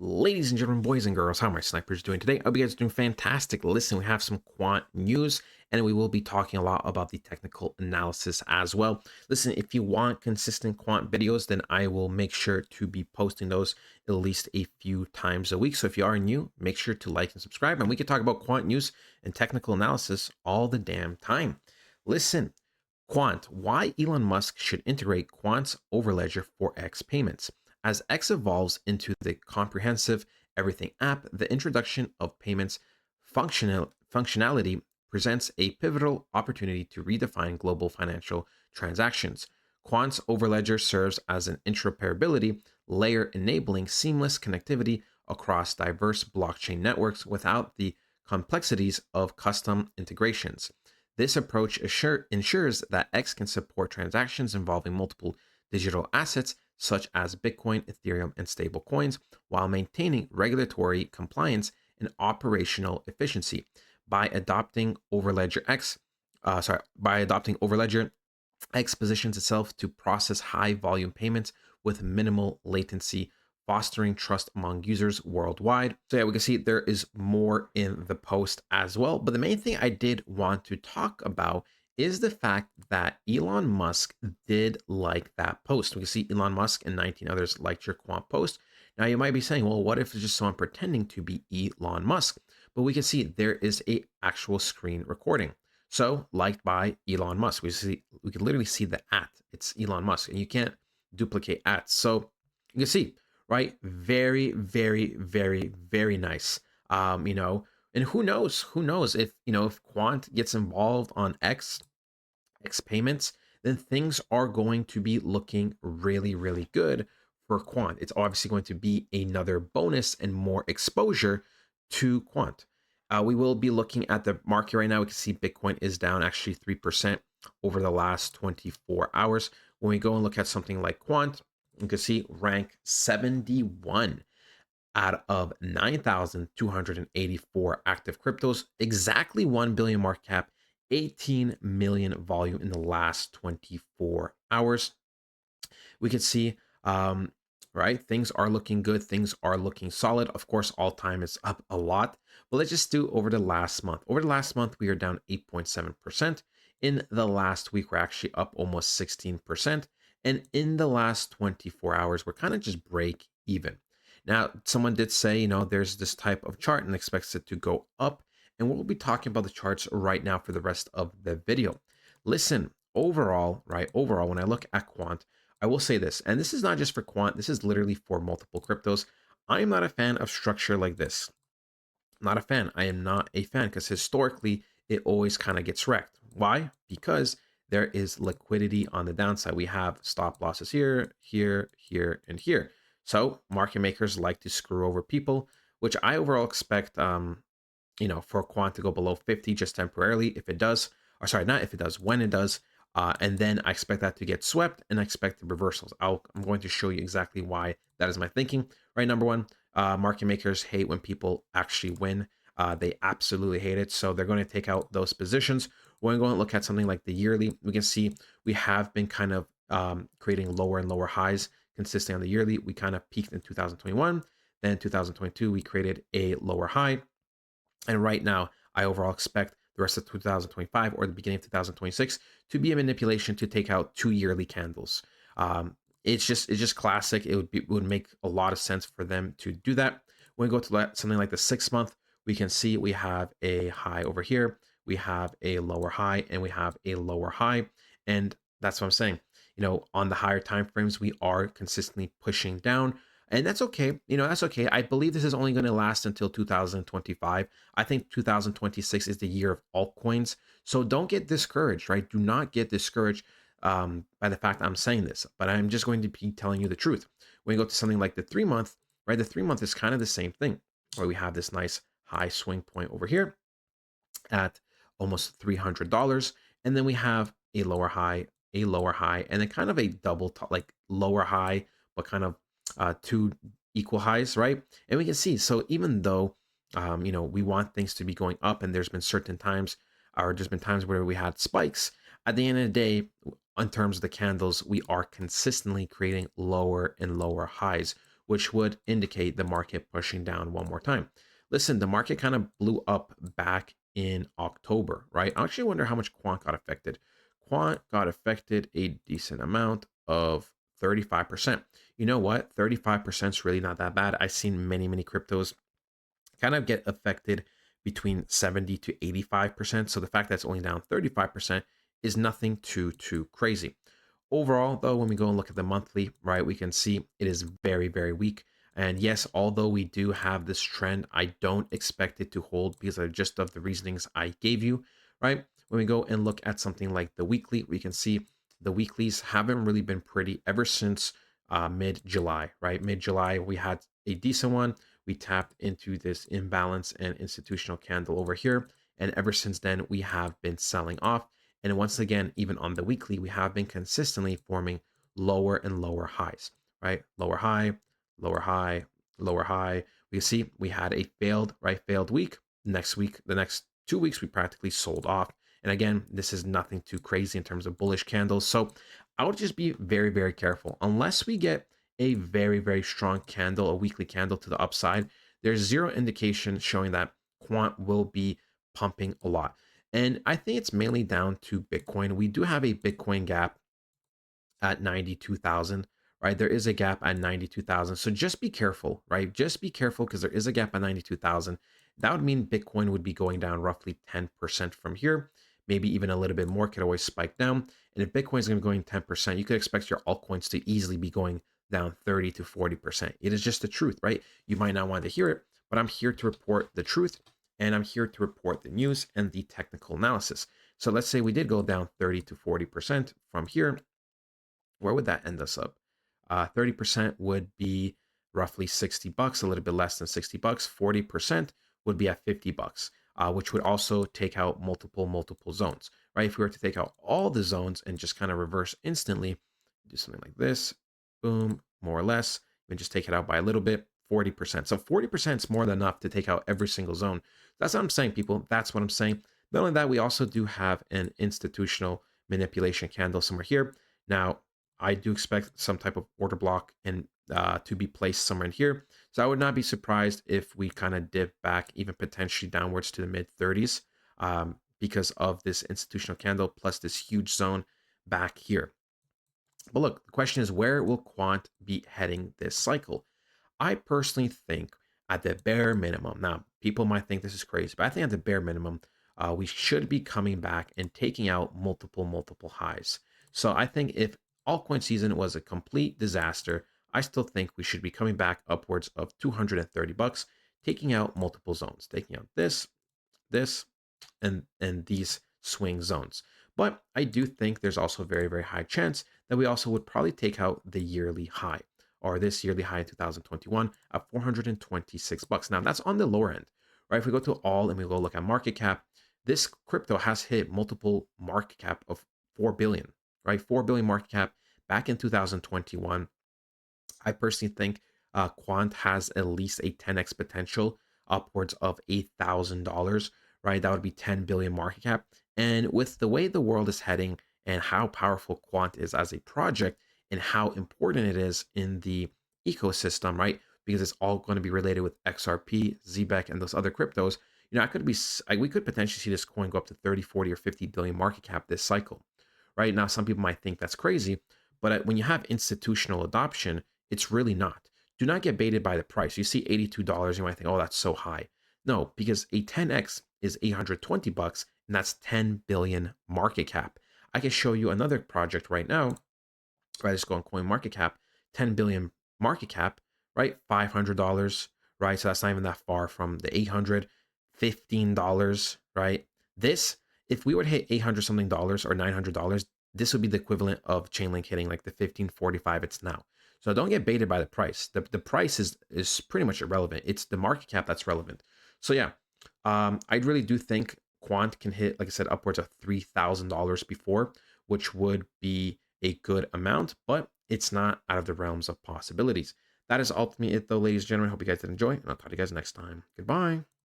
Ladies and gentlemen, boys and girls, how are my snipers doing today? I hope you guys are doing fantastic. Listen, we have some quant news, and we will be talking a lot about the technical analysis as well. Listen, if you want consistent quant videos, then I will make sure to be posting those at least a few times a week. So if you are new, make sure to like and subscribe, and we can talk about quant news and technical analysis all the damn time. Listen, Quant, why Elon Musk should integrate Quant's overledger for X payments. As X evolves into the comprehensive everything app, the introduction of payments functionality presents a pivotal opportunity to redefine global financial transactions. Quant's overledger serves as an interoperability layer enabling seamless connectivity across diverse blockchain networks without the complexities of custom integrations. This approach ensures that X can support transactions involving multiple digital assets such as Bitcoin, Ethereum, and stablecoins, while maintaining regulatory compliance and operational efficiency. By adopting Overledger X, by adopting Overledger, X positions itself to process high volume payments with minimal latency, fostering trust among users worldwide. So yeah, we can see there is more in the post as well. But the main thing I did want to talk about is the fact that Elon Musk did like that post. We can see Elon Musk and 19 others liked your quant post. Now you might be saying, well, what if it's just someone pretending to be Elon Musk? But we can see there is a actual screen recording. So liked by Elon Musk. We can literally see the at. It's Elon Musk, and you can't duplicate at. So you can see, right? Very, very, very, very nice. And who knows? Who knows if if Quant gets involved on X payments, then things are going to be looking really, really good for Quant. It's obviously going to be another bonus and more exposure to Quant. We will be looking at the market right now. We can see Bitcoin is down actually 3% over the last 24 hours. When we go and look at something like Quant, you can see rank 71 out of 9,284 active cryptos, exactly 1 billion market cap, 18 million volume in the last 24 hours. We can see, right, things are looking good. Things are looking solid. Of course, all time is up a lot, but let's just do over the last month. Over the last month, we are down 8.7%. In the last week, we're actually up almost 16%. And in the last 24 hours, we're kind of just break even. Now, someone did say, there's this type of chart and expects it to go up. And we'll be talking about the charts right now for the rest of the video. Listen, overall, right? Overall, when I look at Quant, I will say this, and this is not just for Quant, this is literally for multiple cryptos. I am not a fan of structure like this. I'm not a fan. I am not a fan because historically it always kind of gets wrecked. Why? Because there is liquidity on the downside. We have stop losses here, here, here, and here. So market makers like to screw over people, which I overall expect, for Quant to go below 50 just temporarily if it does, or sorry, not if it does, when it does. And then I expect that to get swept and I expect the reversals. I'm going to show you exactly why that is my thinking. Right, number one, market makers hate when people actually win. They absolutely hate it. So they're going to take out those positions. When we go and look at something like the yearly, we can see we have been kind of creating lower and lower highs consistently on the yearly. We kind of peaked in 2021. Then 2022, we created a lower high. And right now, I overall expect the rest of 2025 or the beginning of 2026 to be a manipulation to take out 2 yearly candles. It's just classic. It would make a lot of sense for them to do that. When we go to something like the 6 month, we can see we have a high over here, we have a lower high, and we have a lower high, and that's what I'm saying. On the higher time frames, we are consistently pushing down. And that's okay. That's okay. I believe this is only going to last until 2025. I think 2026 is the year of altcoins. So don't get discouraged, right? Do not get discouraged by the fact I'm saying this, but I'm just going to be telling you the truth. When you go to something like the 3 month, right? The 3 month is kind of the same thing, where we have this nice high swing point over here at almost $300. And then we have a lower high, and then kind of a double top, like lower high, but kind of two equal highs, right? And we can see, so even though, we want things to be going up and there's been certain times, or there's been times where we had spikes, at the end of the day, in terms of the candles, we are consistently creating lower and lower highs, which would indicate the market pushing down one more time. Listen, the market kind of blew up back in October, right? I actually wonder how much Quant got affected. Quant got affected a decent amount of 35%. You know what? 35% is really not that bad. I've seen many cryptos kind of get affected between 70 to 85%. So the fact that it's only down 35% is nothing too crazy. Overall, though, when we go and look at the monthly, right, we can see it is very weak. And yes, although we do have this trend, I don't expect it to hold because of just of the reasonings I gave you, right? When we go and look at something like the weekly, we can see the weeklies haven't really been pretty ever since mid-July, right? Mid-July, we had a decent one. We tapped into this imbalance and institutional candle over here. And ever since then, we have been selling off. And once again, even on the weekly, we have been consistently forming lower and lower highs, right? Lower high, lower high, lower high. We see we had a failed week. Next week, the next 2 weeks, we practically sold off. And again, this is nothing too crazy in terms of bullish candles. So I would just be very careful. Unless we get a very strong candle, a weekly candle to the upside, there's zero indication showing that Quant will be pumping a lot. And I think it's mainly down to Bitcoin. We do have a Bitcoin gap at 92,000, right? There is a gap at 92,000. So just be careful, right? Just be careful because there is a gap at 92,000. That would mean Bitcoin would be going down roughly 10% from here, maybe even a little bit more, could always spike down. And if Bitcoin is going to be going 10%, you could expect your altcoins to easily be going down 30 to 40%. It is just the truth, right? You might not want to hear it, but I'm here to report the truth and I'm here to report the news and the technical analysis. So let's say we did go down 30 to 40% from here. Where would that end us up? 30% would be roughly $60, a little bit less than $60. 40% would be at $50, which would also take out multiple zones, right? If we were to take out all the zones and just kind of reverse instantly, do something like this, boom, more or less, and just take it out by a little bit, 40%. So 40% is more than enough to take out every single zone. That's what I'm saying, people. That's what I'm saying. Not only that, we also do have an institutional manipulation candle somewhere here. Now, I do expect some type of order block and to be placed somewhere in here. So I would not be surprised if we kind of dip back, even potentially downwards to the mid 30s, because of this institutional candle plus this huge zone back here. But look, the question is, where will Quant be heading this cycle? I personally think at the bare minimum, now people might think this is crazy, but I think at the bare minimum, we should be coming back and taking out multiple highs. So I think if altcoin season was a complete disaster, I still think we should be coming back upwards of $230, taking out multiple zones, taking out this, and these swing zones. But I do think there's also a very high chance that we also would probably take out the yearly high or this yearly high in 2021 at $426. Now that's on the lower end, right? If we go to all and we go look at market cap, this crypto has hit multiple market cap of 4 billion, right? 4 billion market cap back in 2021. I personally think Quant has at least a 10x potential upwards of $8,000, right? That would be 10 billion market cap. And with the way the world is heading and how powerful Quant is as a project and how important it is in the ecosystem, right? Because it's all going to be related with XRP, ZBEC, and those other cryptos. We could potentially see this coin go up to 30, 40, or 50 billion market cap this cycle, right? Now, some people might think that's crazy, but when you have institutional adoption, it's really not. Do not get baited by the price. You see $82, you might think, oh, that's so high. No, because a 10x is $820, and that's 10 billion market cap. I can show you another project right now. Right, let's go on coin market cap, 10 billion market cap, right? $500, right? So that's not even that far from the 800, $15, right? This, if we were to hit 800 something dollars or $900, this would be the equivalent of Chainlink hitting like the 1545 it's now. So don't get baited by the price. The price is pretty much irrelevant. It's the market cap that's relevant. So yeah, I really do think Quant can hit, like I said, upwards of $3,000 before, which would be a good amount, but it's not out of the realms of possibilities. That is ultimately it, though, ladies and gentlemen. Hope you guys did enjoy, and I'll talk to you guys next time. Goodbye.